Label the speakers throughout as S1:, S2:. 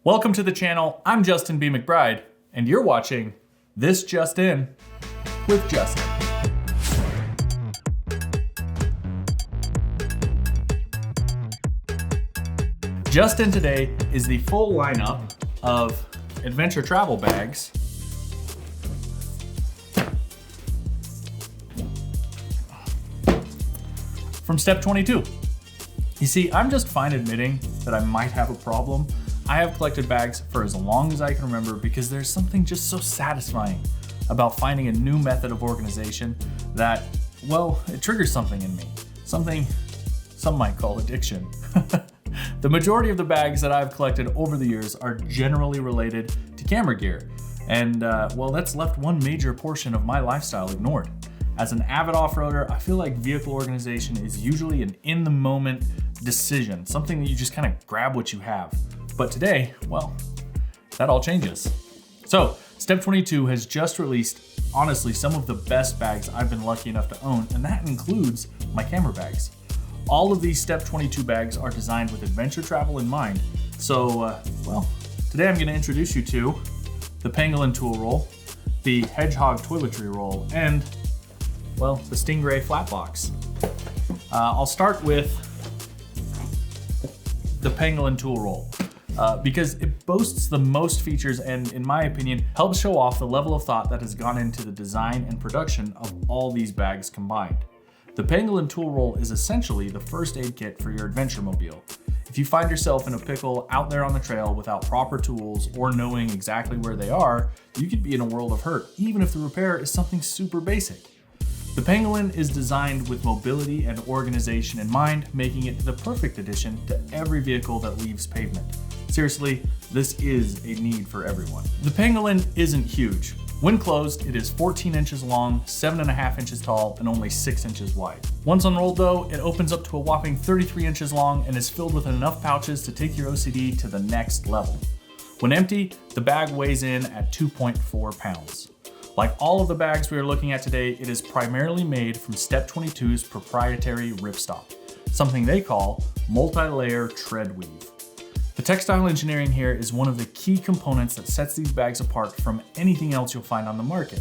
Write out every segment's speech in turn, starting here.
S1: Welcome to the channel. I'm Justin B. McBride, and you're watching This Just In with Justin. Just In today is the full lineup of adventure travel bags from Step 22. You see, I'm just fine admitting that I might have a problem. I have collected bags for as long as I can remember because there's something just so satisfying about finding a new method of organization that, well, it triggers something in me. Something some might call addiction. The majority of the bags that I've collected over the years are generally related to camera gear. And well, that's left one major portion of my lifestyle ignored. As an avid off-roader, I feel like vehicle organization is usually an in-the-moment decision, something that you just kind of grab what you have. But today, well, that all changes. So, Step 22 has just released, honestly, some of the best bags I've been lucky enough to own, and that includes my camera bags. All of these Step 22 bags are designed with adventure travel in mind. So, well, today I'm going to introduce you to the Pangolin tool roll, the Hedgehog toiletry roll, and, well, the Stingray flat box. I'll start with the Pangolin tool roll. Because it boasts the most features and, in my opinion, helps show off the level of thought that has gone into the design and production of all these bags combined. The Pangolin tool roll is essentially the first aid kit for your adventure mobile. If you find yourself in a pickle out there on the trail without proper tools or knowing exactly where they are, you could be in a world of hurt, even if the repair is something super basic. The Pangolin is designed with mobility and organization in mind, making it the perfect addition to every vehicle that leaves pavement. Seriously, this is a need for everyone. The Pangolin isn't huge. When closed, it is 14 inches long, 7.5 inches tall, and only 6 inches wide. Once unrolled though, it opens up to a whopping 33 inches long and is filled with enough pouches to take your OCD to the next level. When empty, the bag weighs in at 2.4 pounds. Like all of the bags we are looking at today, it is primarily made from Step 22's proprietary ripstop, something they call multi-layer tread weave. The textile engineering here is one of the key components that sets these bags apart from anything else you'll find on the market.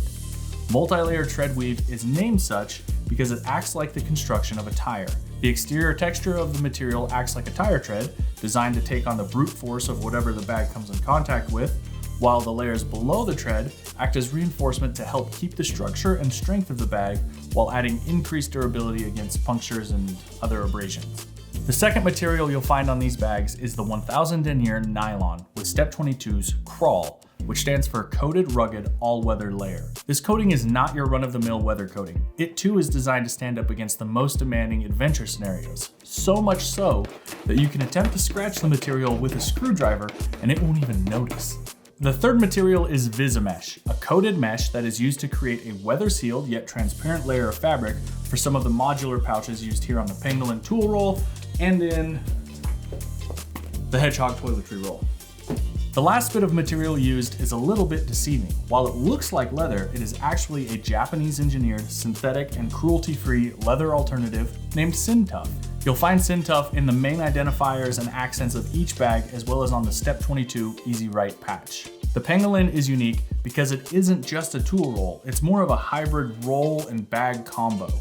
S1: Multi-layer tread weave is named such because it acts like the construction of a tire. The exterior texture of the material acts like a tire tread, designed to take on the brute force of whatever the bag comes in contact with, while the layers below the tread act as reinforcement to help keep the structure and strength of the bag while adding increased durability against punctures and other abrasions. The second material you'll find on these bags is the 1000 denier nylon with Step 22's Crawl, which stands for Coated Rugged All-Weather Layer. This coating is not your run-of-the-mill weather coating. It too is designed to stand up against the most demanding adventure scenarios. So much so that you can attempt to scratch the material with a screwdriver and it won't even notice. The third material is Visimesh, a coated mesh that is used to create a weather-sealed yet transparent layer of fabric for some of the modular pouches used here on the Pangolin tool roll and in the Hedgehog toiletry roll. The last bit of material used is a little bit deceiving. While it looks like leather, it is actually a Japanese-engineered, synthetic, and cruelty-free leather alternative named Syntuff. You'll find Syntuff in the main identifiers and accents of each bag, as well as on the Step 22 Easy Right patch. The Pangolin is unique because it isn't just a tool roll, it's more of a hybrid roll and bag combo.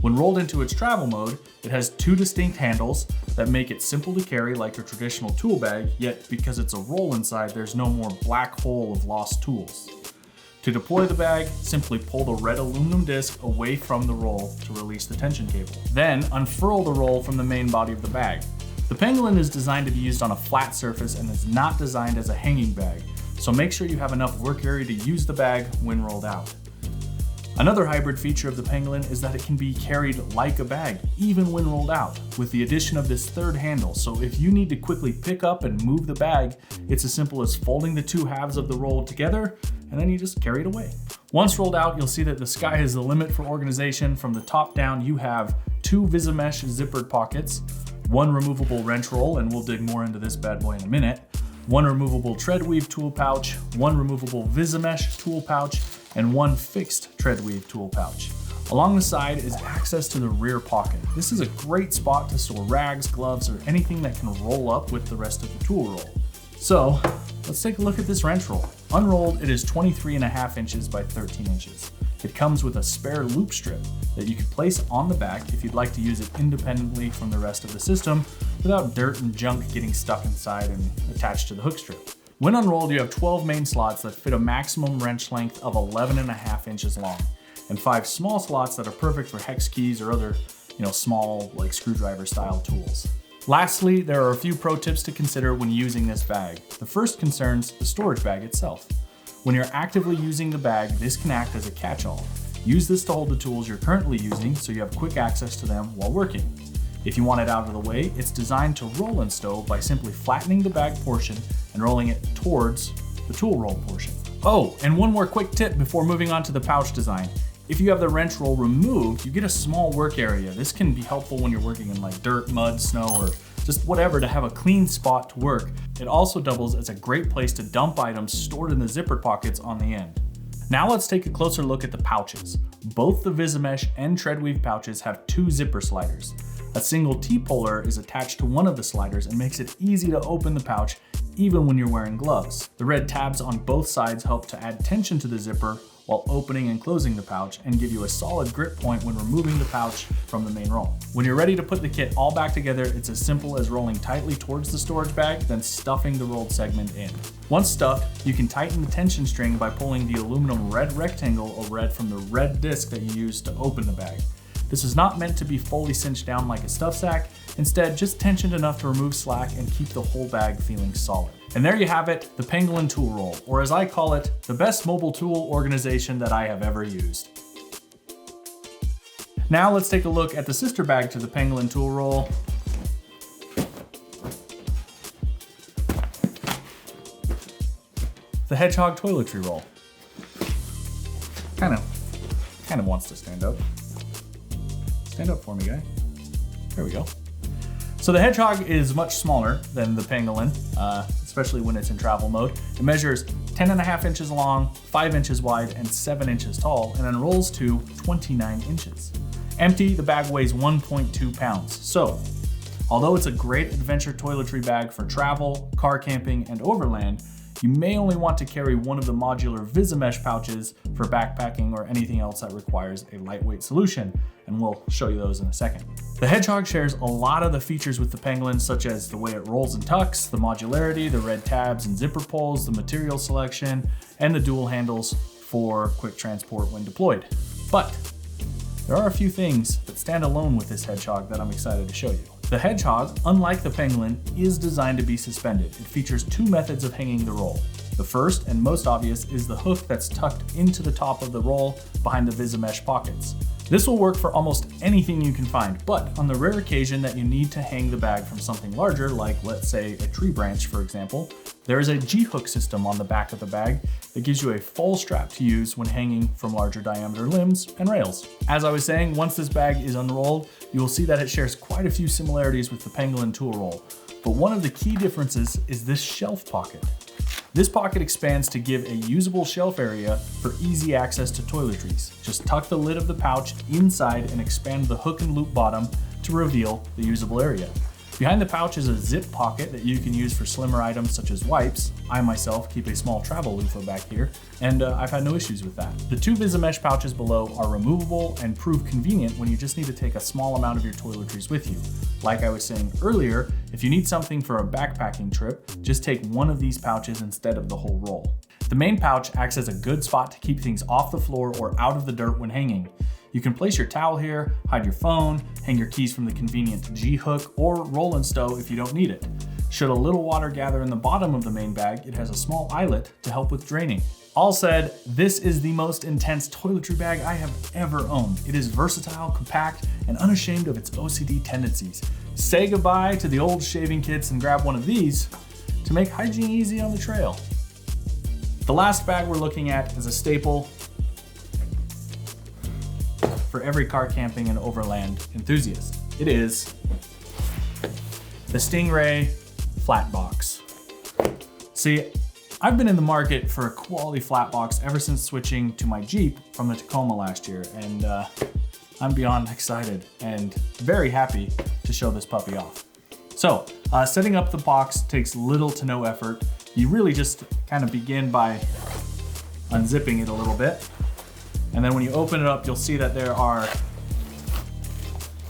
S1: When rolled into its travel mode, it has two distinct handles that make it simple to carry like a traditional tool bag, yet because it's a roll inside, there's no more black hole of lost tools. To deploy the bag, simply pull the red aluminum disc away from the roll to release the tension cable. Then unfurl the roll from the main body of the bag. The Pangolin is designed to be used on a flat surface and is not designed as a hanging bag, so make sure you have enough work area to use the bag when rolled out. Another hybrid feature of the Pangolin is that it can be carried like a bag, even when rolled out, with the addition of this third handle. So if you need to quickly pick up and move the bag, it's as simple as folding the two halves of the roll together, and then you just carry it away. Once rolled out, you'll see that the sky is the limit for organization. From the top down, you have two Visimesh zippered pockets, one removable wrench roll, and we'll dig more into this bad boy in a minute, one removable tread weave tool pouch, one removable Visimesh tool pouch, and one fixed tread weave tool pouch. Along the side is access to the rear pocket. This is a great spot to store rags, gloves, or anything that can roll up with the rest of the tool roll. So let's take a look at this wrench roll. Unrolled, it is 23.5 inches by 13 inches. It comes with a spare loop strip that you can place on the back if you'd like to use it independently from the rest of the system without dirt and junk getting stuck inside and attached to the hook strip. When unrolled, you have 12 main slots that fit a maximum wrench length of 11.5 inches long, and 5 small slots that are perfect for hex keys or other, small like screwdriver style tools. Lastly, there are a few pro tips to consider when using this bag. The first concerns the storage bag itself. When you're actively using the bag, this can act as a catch-all. Use this to hold the tools you're currently using so you have quick access to them while working. If you want it out of the way, it's designed to roll and stow by simply flattening the bag portion and rolling it towards the tool roll portion. Oh, and one more quick tip before moving on to the pouch design. If you have the wrench roll removed, you get a small work area. This can be helpful when you're working in like dirt, mud, snow, or just whatever to have a clean spot to work. It also doubles as a great place to dump items stored in the zipper pockets on the end. Now let's take a closer look at the pouches. Both the Visimesh and Treadweave pouches have 2 zipper sliders. A single T-puller is attached to one of the sliders and makes it easy to open the pouch even when you're wearing gloves. The red tabs on both sides help to add tension to the zipper while opening and closing the pouch and give you a solid grip point when removing the pouch from the main roll. When you're ready to put the kit all back together, it's as simple as rolling tightly towards the storage bag, then stuffing the rolled segment in. Once stuffed, you can tighten the tension string by pulling the aluminum red rectangle or red from the red disc that you used to open the bag. This is not meant to be fully cinched down like a stuff sack, instead just tensioned enough to remove slack and keep the whole bag feeling solid. And there you have it, the Pangolin Tool Roll, or as I call it, the best mobile tool organization that I have ever used. Now let's take a look at the sister bag to the Pangolin Tool Roll. The Hedgehog Toiletry Roll. Kind of wants to stand up. Stand up for me, guy. There we go. So the Hedgehog is much smaller than the Pangolin, especially when it's in travel mode. It measures 10.5 inches long, 5 inches wide, and 7 inches tall, and unrolls to 29 inches. Empty, the bag weighs 1.2 pounds. So, although it's a great adventure toiletry bag for travel, car camping, and overland, you may only want to carry one of the modular Visimesh pouches for backpacking or anything else that requires a lightweight solution, and we'll show you those in a second. The Hedgehog shares a lot of the features with the Pangolin, such as the way it rolls and tucks, the modularity, the red tabs and zipper pulls, the material selection, and the dual handles for quick transport when deployed. But there are a few things that stand alone with this Hedgehog that I'm excited to show you. The Hedgehog, unlike the Pangolin, is designed to be suspended. It features 2 methods of hanging the roll. The first and most obvious is the hook that's tucked into the top of the roll behind the Visimesh pockets. This will work for almost anything you can find, but on the rare occasion that you need to hang the bag from something larger, like let's say a tree branch for example, there is a G-hook system on the back of the bag that gives you a full strap to use when hanging from larger diameter limbs and rails. As I was saying, once this bag is unrolled, you will see that it shares quite a few similarities with the Pangolin Tool Roll, but one of the key differences is this shelf pocket. This pocket expands to give a usable shelf area for easy access to toiletries. Just tuck the lid of the pouch inside and expand the hook and loop bottom to reveal the usable area. Behind the pouch is a zip pocket that you can use for slimmer items such as wipes. I myself keep a small travel loofah back here, and I've had no issues with that. The 2 Visimesh pouches below are removable and prove convenient when you just need to take a small amount of your toiletries with you. Like I was saying earlier, if you need something for a backpacking trip, just take one of these pouches instead of the whole roll. The main pouch acts as a good spot to keep things off the floor or out of the dirt when hanging. You can place your towel here, hide your phone, hang your keys from the convenient G-hook, or roll and stow if you don't need it. Should a little water gather in the bottom of the main bag, it has a small eyelet to help with draining. All said, this is the most intense toiletry bag I have ever owned. It is versatile, compact, and unashamed of its OCD tendencies. Say goodbye to the old shaving kits and grab one of these to make hygiene easy on the trail. The last bag we're looking at is a staple for every car camping and overland enthusiast. It is the Stingray flat box. See, I've been in the market for a quality flat box ever since switching to my Jeep from the Tacoma last year, and I'm beyond excited and very happy to show this puppy off. So, setting up the box takes little to no effort. You really just kind of begin by unzipping it a little bit. And then when you open it up, you'll see that there are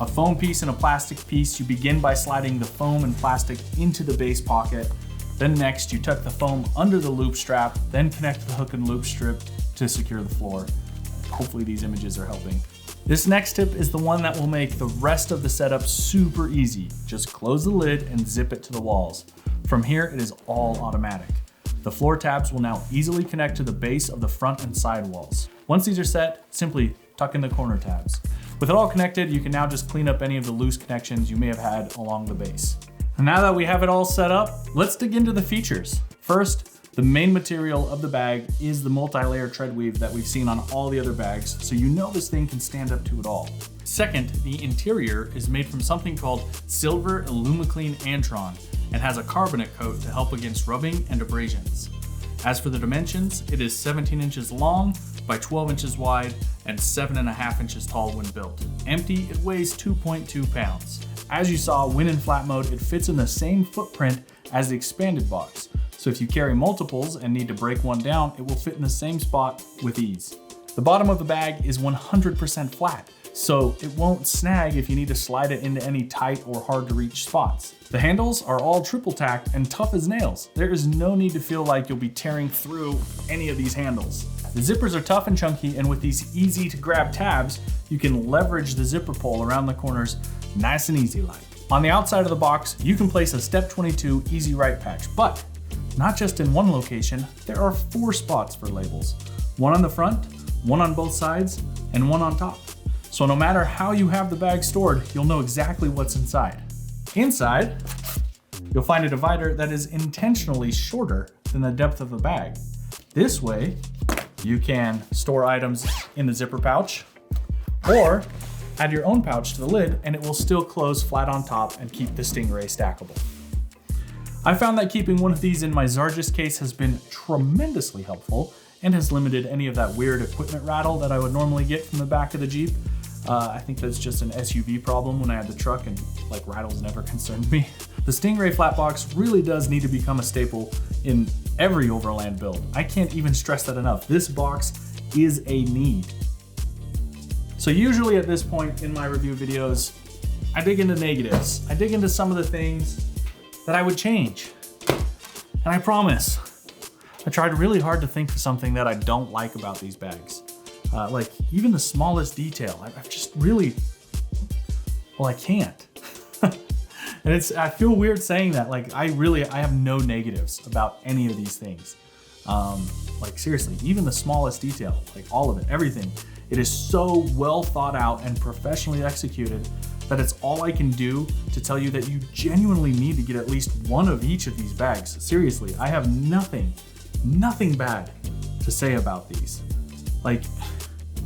S1: a foam piece and a plastic piece. You begin by sliding the foam and plastic into the base pocket. Then next, you tuck the foam under the loop strap, then connect the hook and loop strip to secure the floor. Hopefully these images are helping. This next tip is the one that will make the rest of the setup super easy. Just close the lid and zip it to the walls. From here, it is all automatic. The floor tabs will now easily connect to the base of the front and side walls. Once these are set, simply tuck in the corner tabs. With it all connected, you can now just clean up any of the loose connections you may have had along the base. And now that we have it all set up, let's dig into the features. First, the main material of the bag is the multi-layer tread weave that we've seen on all the other bags, so you know this thing can stand up to it all. Second, the interior is made from something called silver Illumiclean Antron and has a carbonate coat to help against rubbing and abrasions. As for the dimensions, it is 17 inches long by 12 inches wide and 7.5 inches tall when built. Empty, it weighs 2.2 pounds. As you saw, when in flat mode, it fits in the same footprint as the expanded box. So if you carry multiples and need to break one down, it will fit in the same spot with ease. The bottom of the bag is 100% flat, so it won't snag if you need to slide it into any tight or hard to reach spots. The handles are all triple tacked and tough as nails. There is no need to feel like you'll be tearing through any of these handles. The zippers are tough and chunky, and with these easy to grab tabs, you can leverage the zipper pull around the corners nice and easy like. On the outside of the box, you can place a Step 22 Easy Write patch, but not just in one location, there are 4 spots for labels. One on the front, one on both sides, and one on top. So no matter how you have the bag stored, you'll know exactly what's inside. Inside, you'll find a divider that is intentionally shorter than the depth of the bag. This way, you can store items in the zipper pouch, or add your own pouch to the lid and it will still close flat on top and keep the Stingray stackable. I found that keeping one of these in my Zargis case has been tremendously helpful and has limited any of that weird equipment rattle that I would normally get from the back of the Jeep. I think that's just an SUV problem when I had the truck, and like rattles never concerned me. The Stingray flat box really does need to become a staple in every Overland build. I can't even stress that enough. This box is a need. So usually at this point in my review videos, I dig into negatives. I dig into some of the things that I would change. And I promise, I tried really hard to think of something that I don't like about these bags. Like even the smallest detail, I've just really, well, I can't. And I feel weird saying that. Like I have no negatives about any of these things. Like seriously, even the smallest detail, like all of it, everything. It is so well thought out and professionally executed that it's all I can do to tell you that you genuinely need to get at least one of each of these bags. Seriously, I have nothing bad to say about these. Like,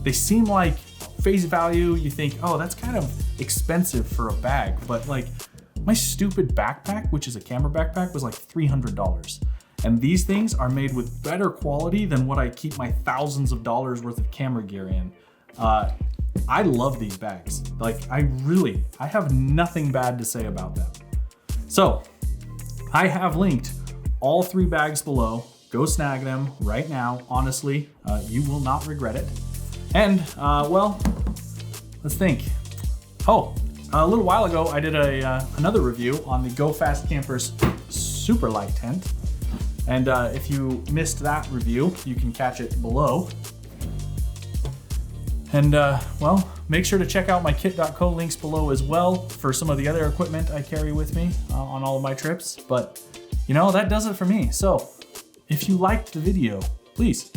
S1: they seem like face value, you think, oh, that's kind of expensive for a bag, but like my stupid backpack, which is a camera backpack, was like $300. And these things are made with better quality than what I keep my thousands of dollars worth of camera gear in. I love these bags. Like I have nothing bad to say about them. So I have linked all 3 bags below. Go snag them right now. Honestly, you will not regret it. And well, let's think. Oh, a little while ago, I did another review on the Go Fast Campers Super Light Tent. And if you missed that review, you can catch it below. And well, make sure to check out my kit.co links below as well for some of the other equipment I carry with me on all of my trips. But you know, that does it for me. So if you liked the video, please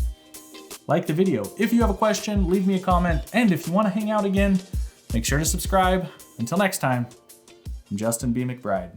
S1: like the video. If you have a question, leave me a comment. And if you want to hang out again, make sure to subscribe. Until next time, I'm Justin B. McBride.